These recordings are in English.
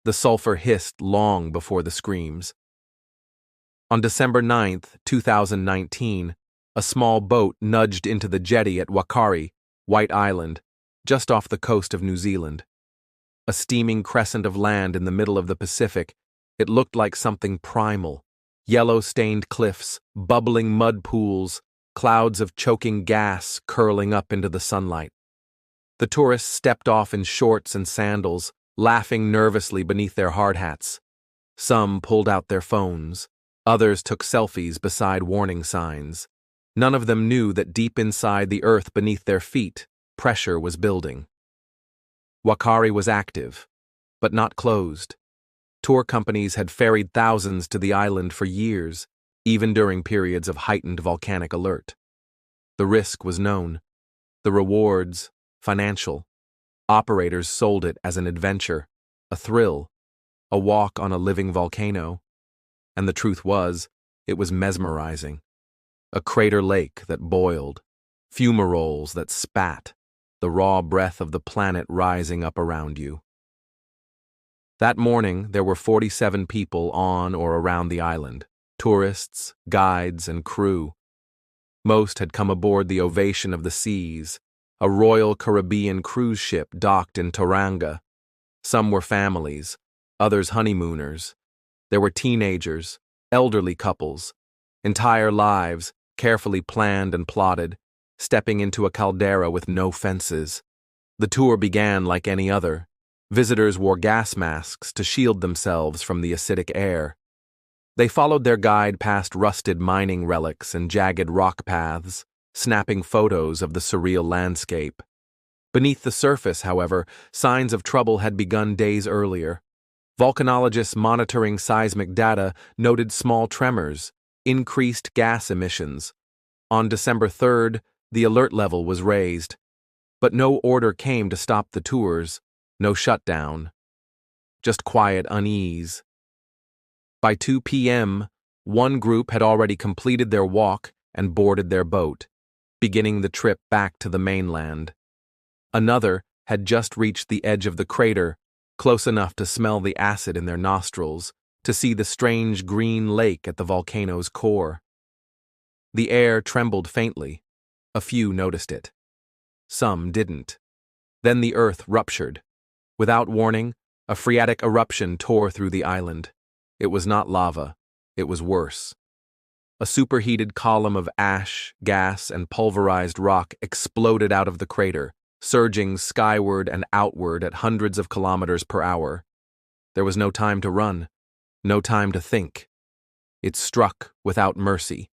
The sulfur hissed long before the screams. On December 9th, 2019, a small boat nudged into the jetty at Whakaari, White Island, just off the coast of New Zealand. A steaming crescent of land in the middle of the Pacific, it looked like something primal. Yellow-stained cliffs, bubbling mud pools, clouds of choking gas curling up into the sunlight. The tourists stepped off in shorts and sandals, laughing nervously beneath their hard hats. Some pulled out their phones. Others took selfies beside warning signs. None of them knew that deep inside the earth beneath their feet, pressure was building. Whakaari was active, but not closed. Tour companies had ferried thousands to the island for years, even during periods of heightened volcanic alert. The risk was known. The rewards, financial. Operators sold it as an adventure, a thrill, a walk on a living volcano. And the truth was, it was mesmerizing. A crater lake that boiled, fumaroles that spat, the raw breath of the planet rising up around you. That morning, there were 47 people on or around the island, tourists, guides, and crew. Most had come aboard the Ovation of the Seas, a Royal Caribbean cruise ship docked in Tauranga. Some were families, others honeymooners. There were teenagers, elderly couples, entire lives, carefully planned and plotted, stepping into a caldera with no fences. The tour began like any other. Visitors wore gas masks to shield themselves from the acidic air. They followed their guide past rusted mining relics and jagged rock paths, snapping photos of the surreal landscape. Beneath the surface, however, signs of trouble had begun days earlier. Volcanologists monitoring seismic data noted small tremors, increased gas emissions. On December 3rd, the alert level was raised. But no order came to stop the tours, no shutdown. Just quiet unease. By 2 p.m., one group had already completed their walk and boarded their boat, beginning the trip back to the mainland. Another had just reached the edge of the crater, close enough to smell the acid in their nostrils, to see the strange green lake at the volcano's core. The air trembled faintly. A few noticed it. Some didn't. Then the earth ruptured. Without warning, a phreatic eruption tore through the island. It was not lava. It was worse. A superheated column of ash, gas, and pulverized rock exploded out of the crater, surging skyward and outward at hundreds of kilometers per hour. There was no time to run, no time to think. It struck without mercy.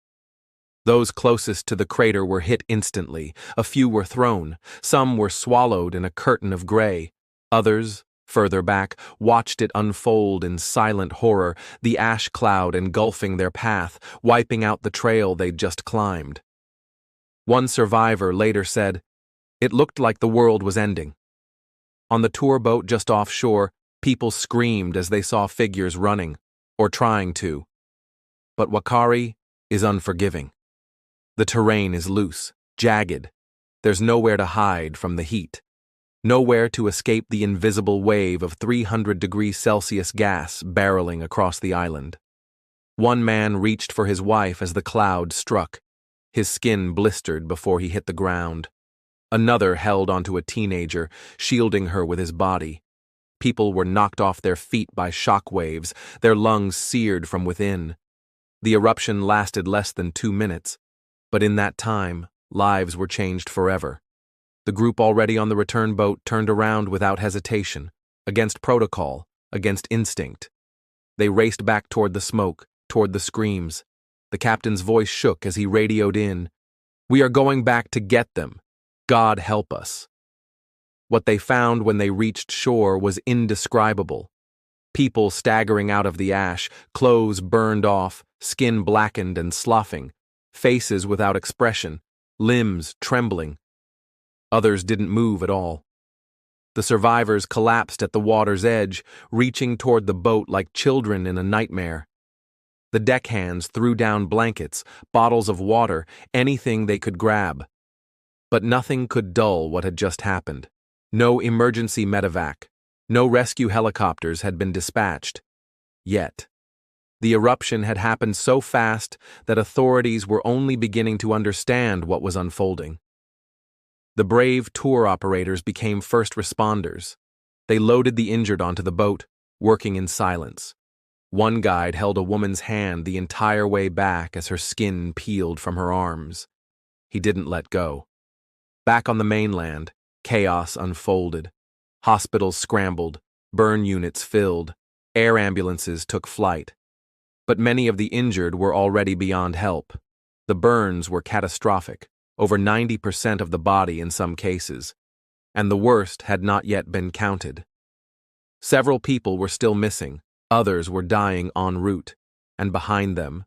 Those closest to the crater were hit instantly. A few were thrown. Some were swallowed in a curtain of gray. Others, further back, watched it unfold in silent horror, the ash cloud engulfing their path, wiping out the trail they'd just climbed. One survivor later said, "It looked like the world was ending." On the tour boat just offshore, people screamed as they saw figures running, or trying to. But Whakaari is unforgiving. The terrain is loose, jagged. There's nowhere to hide from the heat. Nowhere to escape the invisible wave of 300 degrees Celsius gas barreling across the island. One man reached for his wife as the cloud struck. His skin blistered before he hit the ground. Another held onto a teenager, shielding her with his body. People were knocked off their feet by shock waves, their lungs seared from within. The eruption lasted less than 2 minutes, but in that time, lives were changed forever. The group already on the return boat turned around without hesitation, against protocol, against instinct. They raced back toward the smoke, toward the screams. The captain's voice shook as he radioed in, "We are going back to get them. God help us." What they found when they reached shore was indescribable. People staggering out of the ash, clothes burned off, skin blackened and sloughing, faces without expression, limbs trembling. Others didn't move at all. The survivors collapsed at the water's edge, reaching toward the boat like children in a nightmare. The deckhands threw down blankets, bottles of water, anything they could grab. But nothing could dull what had just happened. No emergency medevac, No rescue helicopters had been dispatched. Yet. The eruption had happened so fast that authorities were only beginning to understand what was unfolding. The brave tour operators became first responders. They loaded the injured onto the boat, working in silence. One guide held a woman's hand the entire way back as her skin peeled from her arms. He didn't let go. Back on the mainland, chaos unfolded. Hospitals scrambled, burn units filled, air ambulances took flight. But many of the injured were already beyond help. The burns were catastrophic, over 90% of the body in some cases, and the worst had not yet been counted. Several people were still missing, others were dying en route, and behind them,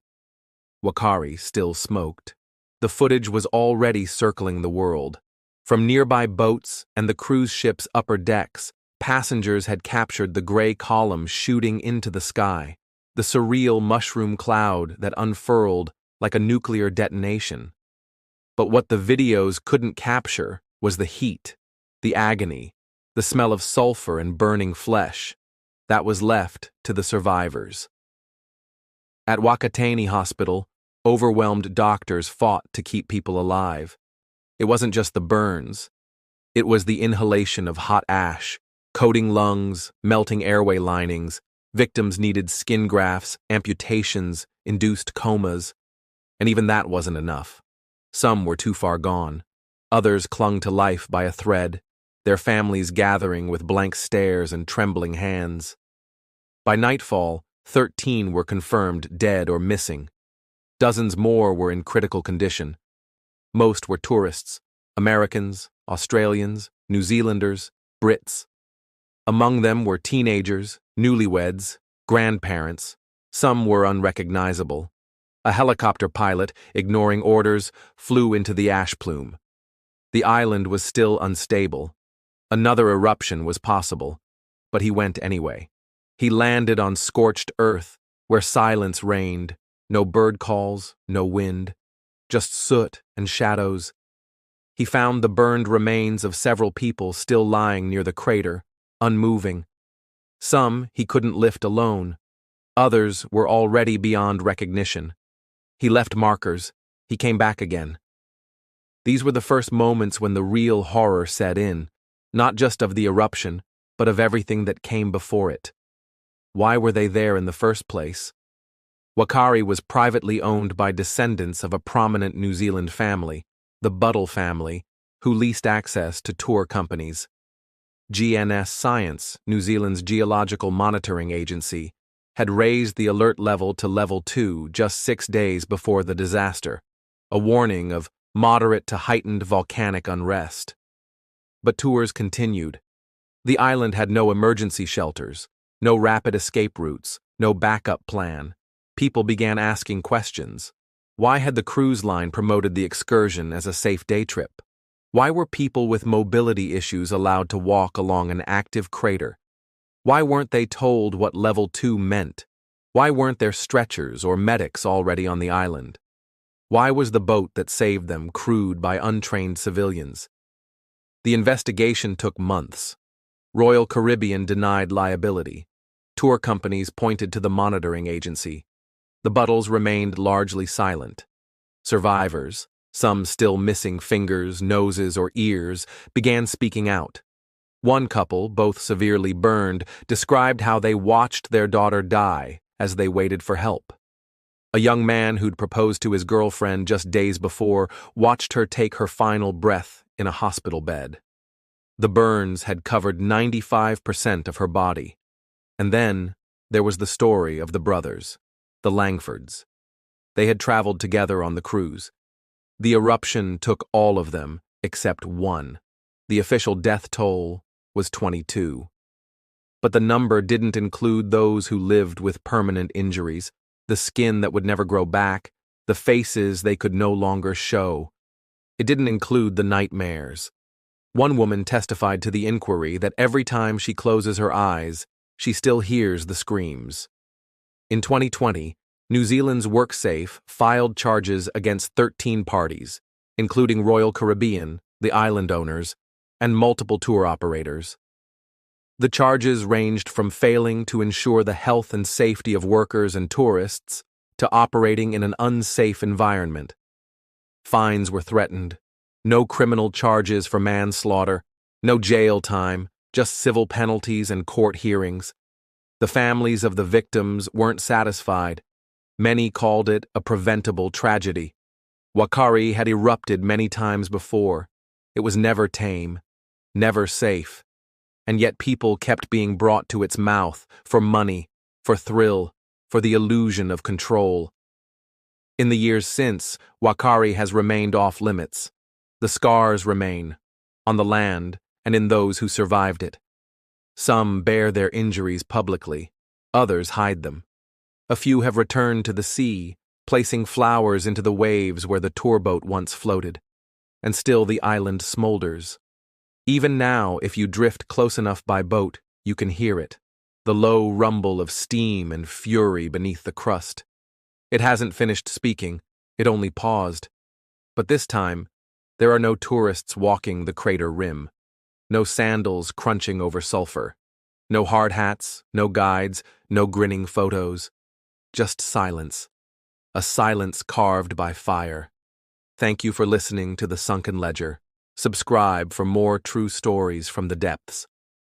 Whakaari still smoked. The footage was already circling the world. From nearby boats and the cruise ship's upper decks, passengers had captured the gray column shooting into the sky, the surreal mushroom cloud that unfurled like a nuclear detonation. But what the videos couldn't capture was the heat, the agony, the smell of sulfur and burning flesh that was left to the survivors. At Whakaari Hospital, overwhelmed doctors fought to keep people alive. It wasn't just the burns. It was the inhalation of hot ash, coating lungs, melting airway linings. Victims needed skin grafts, amputations, induced comas, and even that wasn't enough. Some were too far gone. Others clung to life by a thread, their families gathering with blank stares and trembling hands. By nightfall, 13 were confirmed dead or missing. Dozens more were in critical condition. Most were tourists, Americans, Australians, New Zealanders, Brits. Among them were teenagers, newlyweds, grandparents. Some were unrecognizable. A helicopter pilot, ignoring orders, flew into the ash plume. The island was still unstable. Another eruption was possible, but he went anyway. He landed on scorched earth, where silence reigned, no bird calls, no wind, just soot and shadows. He found the burned remains of several people still lying near the crater, unmoving. Some he couldn't lift alone. Others were already beyond recognition. He left markers. He came back again. These were the first moments when the real horror set in, not just of the eruption, but of everything that came before it. Why were they there in the first place? Whakaari was privately owned by descendants of a prominent New Zealand family, the Buttle family, who leased access to tour companies. GNS Science, New Zealand's geological monitoring agency, had raised the alert level to level 2 just 6 days before the disaster, a warning of moderate to heightened volcanic unrest. But tours continued. The island had no emergency shelters, no rapid escape routes, no backup plan. People began asking questions. Why had the cruise line promoted the excursion as a safe day trip? Why were people with mobility issues allowed to walk along an active crater? Why weren't they told what level 2 meant? Why weren't there stretchers or medics already on the island? Why was the boat that saved them crewed by untrained civilians? The investigation took months. Royal Caribbean denied liability. Tour companies pointed to the monitoring agency. The Buttles remained largely silent. Survivors, some still missing fingers, noses, or ears, began speaking out. One couple, both severely burned, described how they watched their daughter die as they waited for help. A young man who'd proposed to his girlfriend just days before watched her take her final breath in a hospital bed. The burns had covered 95% of her body. And then there was the story of the brothers, the Langfords. They had traveled together on the cruise. The eruption took all of them except one. The official death toll was 22. But the number didn't include those who lived with permanent injuries, the skin that would never grow back, the faces they could no longer show. It didn't include the nightmares. One woman testified to the inquiry that every time she closes her eyes, she still hears the screams. In 2020, New Zealand's WorkSafe filed charges against 13 parties, including Royal Caribbean, the island owners, and multiple tour operators. The charges ranged from failing to ensure the health and safety of workers and tourists to operating in an unsafe environment. Fines were threatened. No criminal charges for manslaughter, no jail time, just civil penalties and court hearings. The families of the victims weren't satisfied. Many called it a preventable tragedy. Whakaari had erupted many times before. It was never tame, never safe. And yet people kept being brought to its mouth for money, for thrill, for the illusion of control. In the years since, Whakaari has remained off limits. The scars remain, on the land and in those who survived it. Some bear their injuries publicly, others hide them. A few have returned to the sea, placing flowers into the waves where the tour boat once floated. And still the island smolders. Even now, if you drift close enough by boat, you can hear it, the low rumble of steam and fury beneath the crust. It hasn't finished speaking, it only paused. But this time, there are no tourists walking the crater rim, no sandals crunching over sulfur, no hard hats, no guides, no grinning photos, just silence, a silence carved by fire. Thank you for listening to the Sunken Ledger. Subscribe for more true stories from the depths.